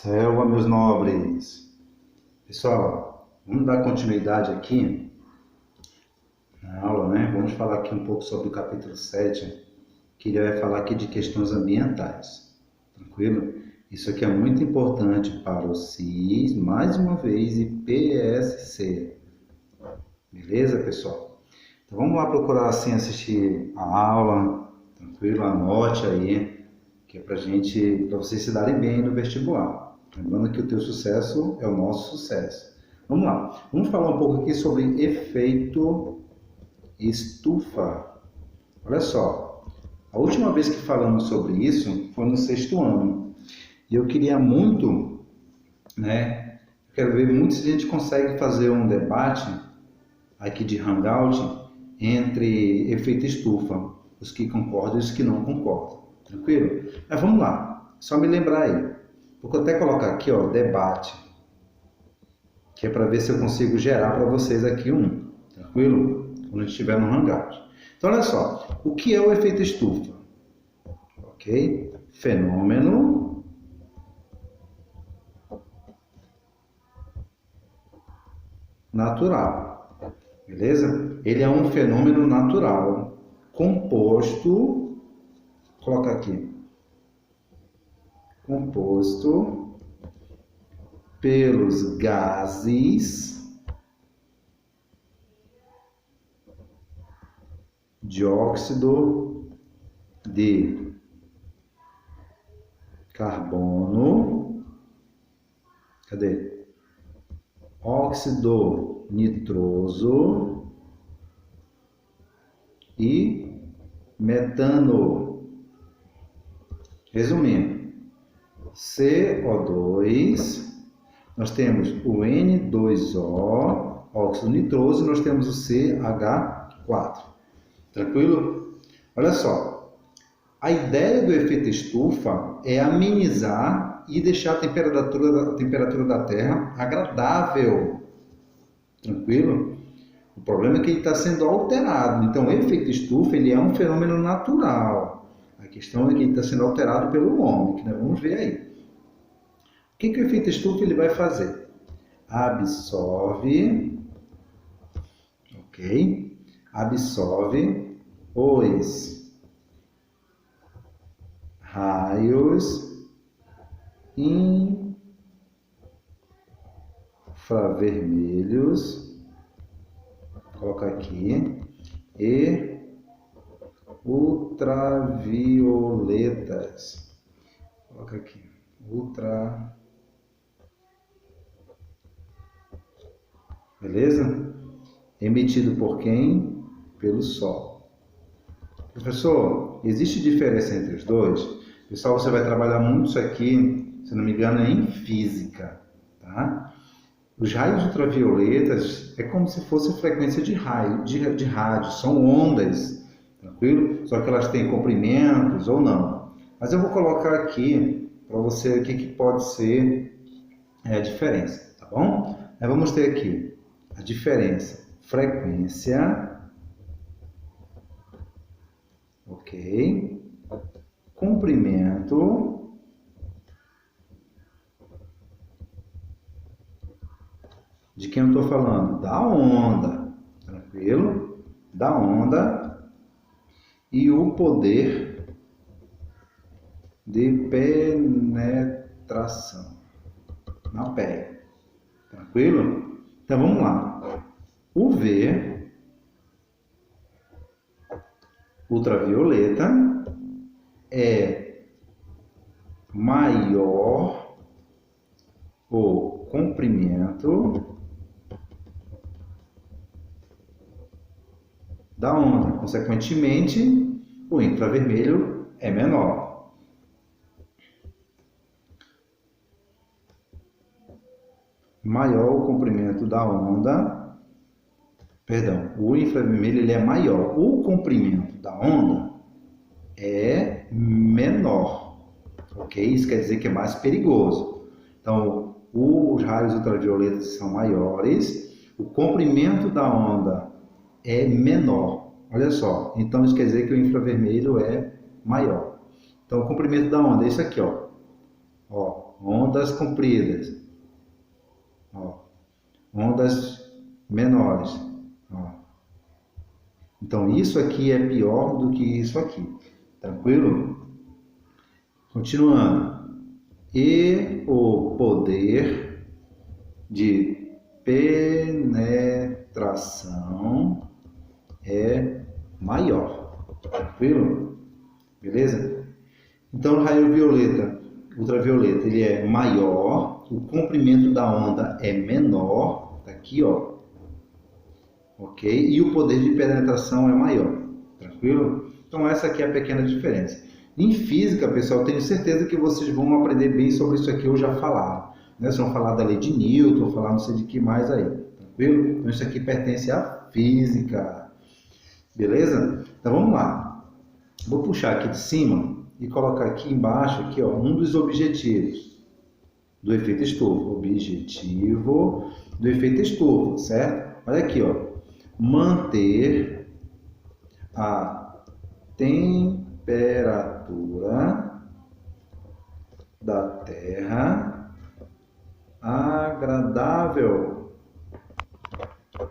Selva, meus nobres. Pessoal, vamos dar continuidade aqui na aula, né? Vamos falar aqui um pouco sobre o capítulo 7, que ele vai falar aqui de questões ambientais. Tranquilo? Isso aqui é muito importante para o CIS, mais uma vez, e PSC. Beleza, pessoal? Então vamos lá procurar assim assistir a aula, tranquilo? Anote aí, que é para vocês se darem bem no vestibular. Lembrando que o teu sucesso é o nosso sucesso. Vamos lá. Vamos falar um pouco aqui sobre efeito estufa. Olha só. A última vez que falamos sobre isso foi no 6º ano. E eu queria muito, né? Quero ver muito se a gente consegue fazer um debate aqui de Hangout entre efeito estufa. Os que concordam e os que não concordam. Tranquilo? Mas vamos lá. Só me lembrar aí. Vou até colocar aqui, ó, debate, que é para ver se eu consigo gerar para vocês aqui um, tranquilo? Quando a gente estiver no Hangout. Então, olha só, o que é o efeito estufa? Ok? Fenômeno natural, beleza? Ele é um fenômeno natural composto, coloca aqui, composto pelos gases dióxido de carbono, óxido nitroso e metano. Resumindo, CO2, nós temos o N2O, óxido nitroso, e nós temos o CH4. Tranquilo? Olha só, a ideia do efeito estufa é amenizar e deixar a temperatura da Terra agradável. Tranquilo? O problema é que ele está sendo alterado. Então, o efeito estufa ele é um fenômeno natural. A questão é que ele está sendo alterado pelo homem, que nós vamos ver aí. O que o efeito estufa ele vai fazer? Absorve, ok? Absorve os raios infravermelhos, coloca aqui, e ultravioletas, coloca aqui, beleza? Emitido por quem? Pelo Sol. Professor, existe diferença entre os dois? Pessoal, você vai trabalhar muito isso aqui, se não me engano, é em física, tá? Os raios ultravioletas é como se fosse frequência de rádio, são ondas, tranquilo? Só que elas têm comprimentos ou não. Mas eu vou colocar aqui para você o que pode ser a diferença, tá bom? Aí vamos ter aqui a diferença, frequência, ok? Comprimento, de quem eu estou falando? Da onda, tranquilo? Da onda e o poder de penetração na pele, tranquilo? Então vamos lá. O V, ultravioleta, é maior o comprimento da onda. Consequentemente, o infravermelho é menor. Maior o comprimento da onda, perdão, o infravermelho ele é maior. O comprimento da onda é menor, ok? Isso quer dizer que é mais perigoso. Então, os raios ultravioletas são maiores, o comprimento da onda é menor. Olha só, então isso quer dizer que o infravermelho é maior. Então, o comprimento da onda é isso aqui, ó. ondas compridas, ó, ondas menores, ó. Então isso aqui é pior do que isso aqui, tranquilo? Continuando. E o poder de penetração é maior, tranquilo? Beleza? Então o raio violeta, ultravioleta, ele é maior, o comprimento da onda é menor, tá aqui, ó, ok? E o poder de penetração é maior, tranquilo? Então essa aqui é a pequena diferença. Em física, pessoal, tenho certeza que vocês vão aprender bem sobre isso aqui, eu já falaram, né? Vocês vão falar da lei de Newton, falar não sei de que mais aí, tranquilo? Então isso aqui pertence à física, beleza? Então vamos lá. Vou puxar aqui de cima e colocar aqui embaixo, aqui, ó, um dos objetivos do efeito estufa. Objetivo do efeito estufa, certo? Olha aqui, ó. Manter a temperatura da Terra agradável,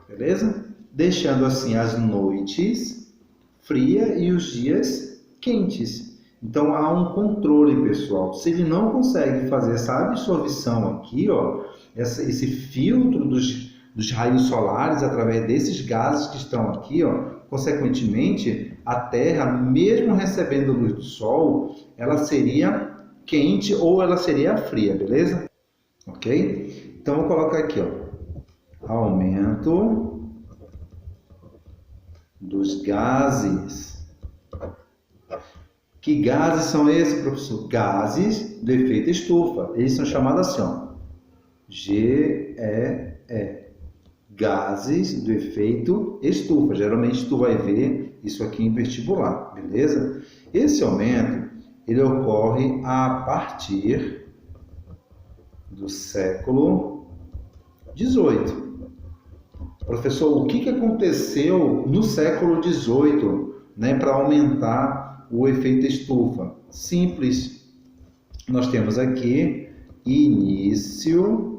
beleza? Deixando assim as noites frias e os dias quentes. Então há um controle, pessoal. Se ele não consegue fazer essa absorção aqui, ó, esse filtro dos raios solares através desses gases que estão aqui, ó, consequentemente, a Terra, mesmo recebendo luz do Sol, ela seria quente ou ela seria fria, beleza? Ok? Então vou colocar aqui, ó, aumento dos gases. Que gases são esses, professor? Gases do efeito estufa. Eles são chamados assim, ó, GEE. Gases do efeito estufa. Geralmente tu vai ver isso aqui em vestibular, beleza? Esse aumento, ele ocorre a partir do século XVIII. Professor, o que aconteceu no século XVIII, né, para aumentar o efeito estufa? Simples. Nós temos aqui início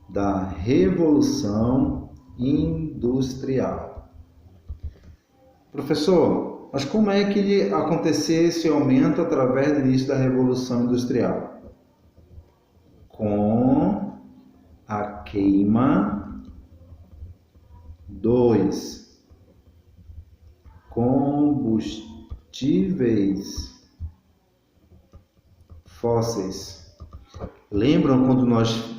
da Revolução Industrial. Professor, mas como é que aconteceu esse aumento através do início da Revolução Industrial? Com a queima dos combustíveis fósseis. Lembram quando nós,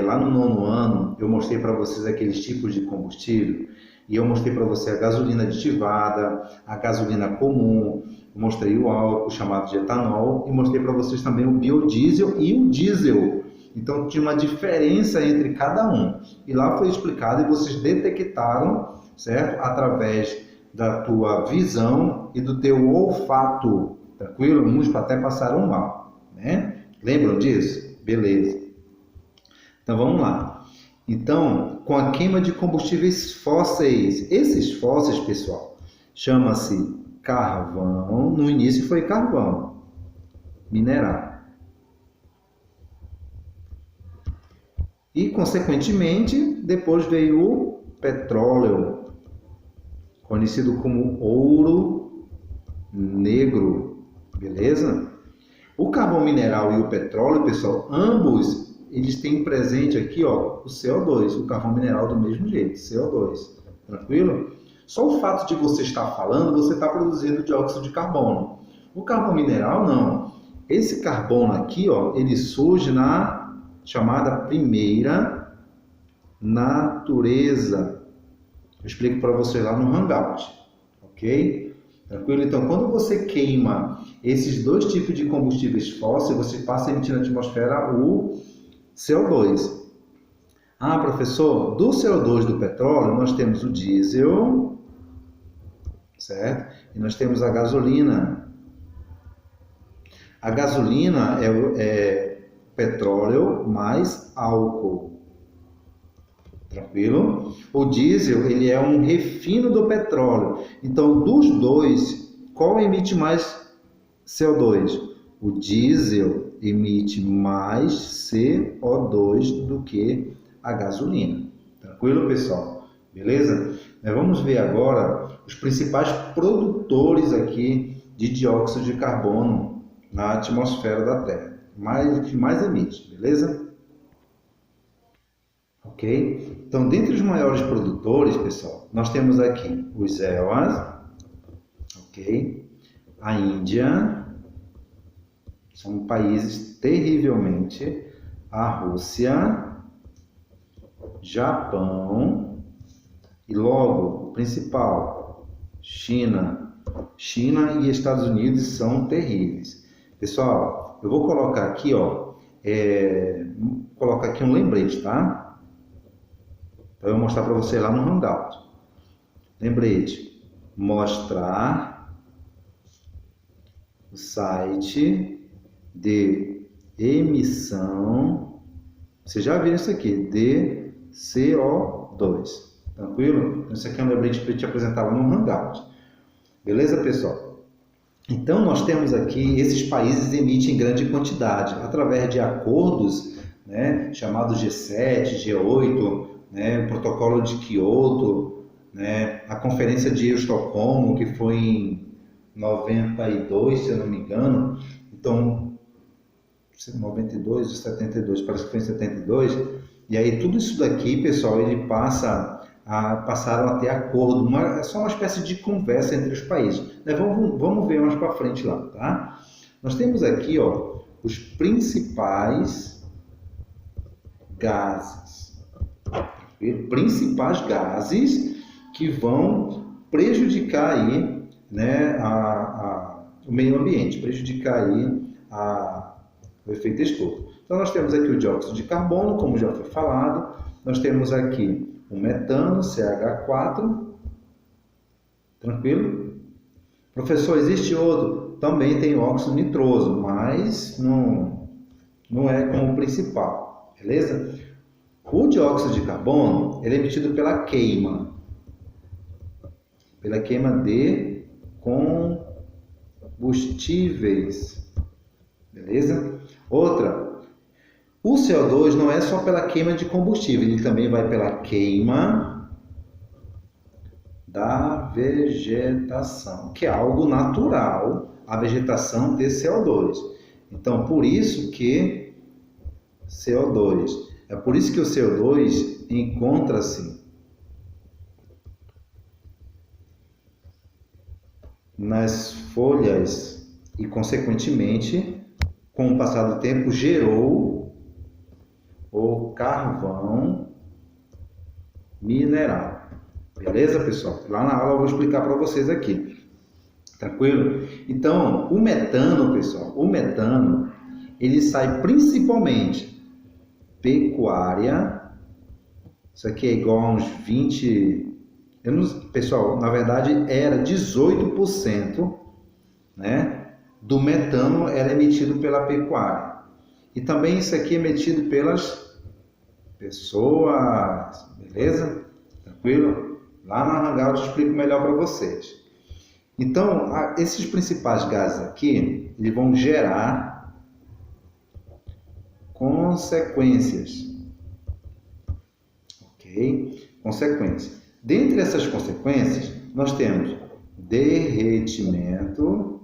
lá no 9º ano, eu mostrei para vocês aqueles tipos de combustível? E eu mostrei para você a gasolina aditivada, a gasolina comum, eu mostrei o álcool chamado de etanol e mostrei para vocês também o biodiesel e o diesel. Então tinha uma diferença entre cada um. E lá foi explicado e vocês detectaram, certo? Através da tua visão e do teu olfato, tranquilo? Uns até passaram mal, né? Lembram disso? Beleza. Então vamos lá. Então, com a queima de combustíveis fósseis, esses fósseis, pessoal, chama-se carvão. No início foi carvão mineral. E, consequentemente, depois veio o petróleo, conhecido como ouro negro, beleza? O carvão mineral e o petróleo, pessoal, ambos, eles têm presente aqui, ó, o CO2, o carvão mineral do mesmo jeito, CO2, tranquilo? Só o fato de você estar falando, você está produzindo dióxido de carbono. O carvão mineral, não. Esse carbono aqui, ó, ele surge na chamada primeira natureza. Eu explico para você lá no Hangout, ok? Tranquilo? Então, quando você queima esses dois tipos de combustíveis fósseis, você passa a emitir na atmosfera o CO2. Ah, professor, do CO2 do petróleo, nós temos o diesel, certo? E nós temos a gasolina. A gasolina é petróleo mais álcool. Tranquilo? O diesel, ele é um refino do petróleo. Então, dos dois qual emite mais CO2? O diesel emite mais CO2 do que a gasolina. Tranquilo, pessoal? Beleza? Vamos ver agora os principais produtores aqui de dióxido de carbono na atmosfera da Terra. Que mais emite, beleza? Ok? Então, dentre os maiores produtores, pessoal, nós temos aqui os EUAs, ok? A Índia, são países terrivelmente, a Rússia, Japão e logo, o principal, China. China e Estados Unidos são terríveis. Pessoal, eu vou colocar aqui, colocar aqui um lembrete, tá? Então eu vou mostrar para você lá no Hangout. Lembrete, mostrar o site de emissão, você já viu isso aqui, de CO2, tranquilo? Isso aqui é um lembrete para te apresentar lá no Hangout, beleza, pessoal? Então nós temos aqui, esses países emitem em grande quantidade, através de acordos, né, chamados G7, G8, né, o protocolo de Kyoto, né, a conferência de Estocolmo, que foi em 92, se eu não me engano. Então, 92 ou 72, parece que foi em 72, e aí tudo isso daqui, pessoal, ele passaram a ter acordo, é só uma espécie de conversa entre os países. Vamos ver mais para frente lá, tá? Nós temos aqui, os principais gases, que vão prejudicar aí, né, o meio ambiente, prejudicar aí o efeito estufa. Então nós temos aqui o dióxido de carbono, como já foi falado, nós temos aqui o metano, CH4, tranquilo? Professor, existe outro? Também tem o óxido nitroso, mas não é como principal, beleza? O dióxido de carbono, ele é emitido pela queima de combustíveis, beleza? Outra, o CO2 não é só pela queima de combustível, ele também vai pela queima da vegetação, que é algo natural, a vegetação ter CO2. Então, por isso que CO2, é por isso que o CO2 encontra-se nas folhas e, consequentemente, com o passar do tempo, gerou o carvão mineral. Beleza, pessoal? Lá na aula eu vou explicar para vocês aqui. Tranquilo? Então, o metano, pessoal, ele sai principalmente pecuária. Isso aqui é igual a uns 20... pessoal, na verdade era 18%, né? Do metano era emitido pela pecuária. E também isso aqui é emitido pelas pessoas, beleza? Tranquilo? Lá na Hangout eu explico melhor para vocês. Então, esses principais gases aqui, eles vão gerar consequências. Ok? Consequências. Dentre essas consequências, nós temos derretimento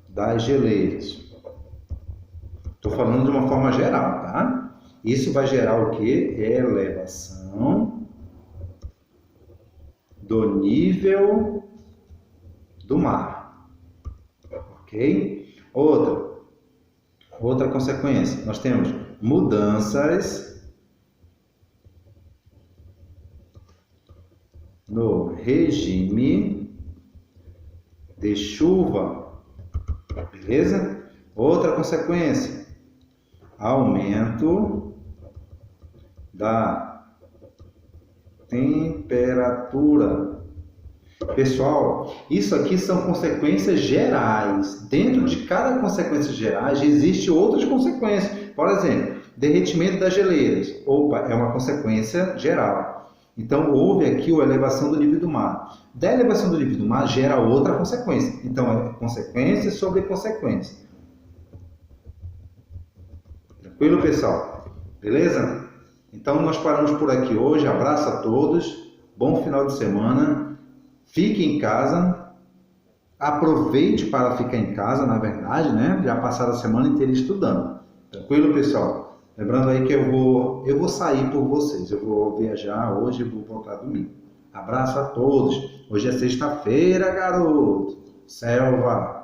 das geleiras. Estou falando de uma forma geral, tá? Isso vai gerar o quê? Elevação do nível do mar. Ok? Outra consequência, nós temos mudanças no regime de chuva. Beleza? Outra consequência, aumento da temperatura. Pessoal, isso aqui são consequências gerais. Dentro de cada consequência gerais, existem outras consequências. Por exemplo, derretimento das geleiras. Opa, é uma consequência geral. Então, houve aqui a elevação do nível do mar. Da elevação do nível do mar gera outra consequência. Então, é consequência sobre consequência. Tranquilo, pessoal? Beleza? Então, nós paramos por aqui hoje. Abraço a todos. Bom final de semana. Fique em casa. Aproveite para ficar em casa, na verdade, né? Já passaram a semana inteira estudando. Tranquilo, pessoal? Lembrando aí que eu vou sair por vocês. Eu vou viajar hoje e vou voltar domingo. Abraço a todos. Hoje é sexta-feira, garoto. Selva.